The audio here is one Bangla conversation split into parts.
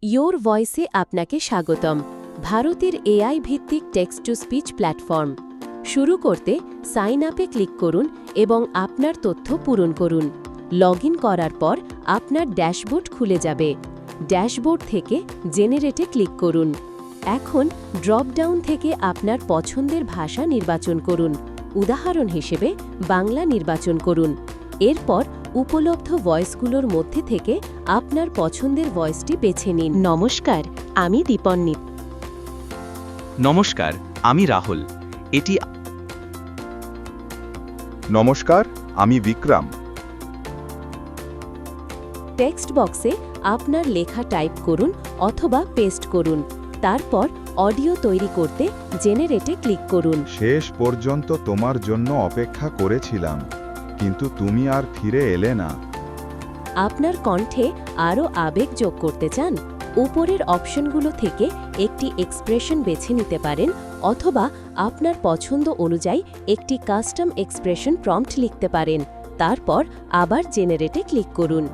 ইয়োর ভয়েসে আপনাকে স্বাগতম। ভারতের এআই ভিত্তিক টেক্সট টু স্পিচ প্ল্যাটফর্ম। শুরু করতে সাইন আপে ক্লিক করুন এবং আপনার তথ্য পূরণ করুন। লগ ইন করার পর আপনার ড্যাশবোর্ড খুলে যাবে। ড্যাশবোর্ড থেকে জেনারেটে ক্লিক করুন। এখন ড্রপ ডাউন থেকে আপনার পছন্দের ভাষা নির্বাচন করুন। উদাহরণ হিসেবে বাংলা নির্বাচন করুন। এরপর উপলব্ধ ভয়েসগুলোর মধ্যে থেকে আপনার পছন্দের ভয়েসটি বেছে নিন। নমস্কার, আমি দীপন্নি। নমস্কার, আমি রাহুল। এটি নমস্কার, আমি বিক্রম। টেক্সট বক্সে আপনার লেখা টাইপ করুন অথবা পেস্ট করুন। তারপর অডিও তৈরি করতে জেনারেটে ক্লিক করুন। শেষ পর্যন্ত তোমার জন্য অপেক্ষা করেছিলাম, কিন্তু তুমি আর ফিরে এলে না। আপনার কণ্ঠে আরও আবেগ যোগ করতে চান? উপরের অপশনগুলো থেকে একটি এক্সপ্রেশন বেছে নিতে পারেন অথবা আপনার পছন্দ অনুযায়ী একটি কাস্টম এক্সপ্রেশন প্রম্পট লিখতে পারেন। তারপর আবার জেনারেটে ক্লিক করুন।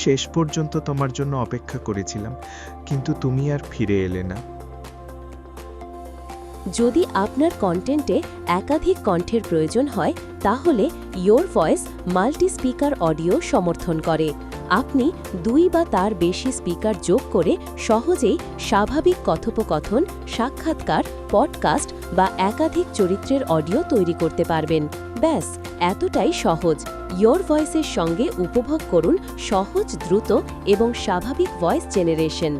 শেষ পর্যন্ত তোমার জন্য অপেক্ষা করেছিলাম, কিন্তু তুমি আর ফিরে এলে না। যদি আপনার কন্টেন্টে একাধিক কণ্ঠের প্রয়োজন হয় তাহলে your voice multi speaker audio সমর্থন করে। আপনি 2 বা তার বেশি স্পিকার যোগ করে সহজেই স্বাভাবিক কথোপকথন, সাক্ষাৎকার, পডকাস্ট বা একাধিক চরিত্রের অডিও তৈরি করতে পারবেন। ব্যাস, এতটাই সহজ। ইয়োর ভয়েসের সঙ্গে উপভোগ করুন সহজ, দ্রুত এবং স্বাভাবিক ভয়েস জেনারেশন।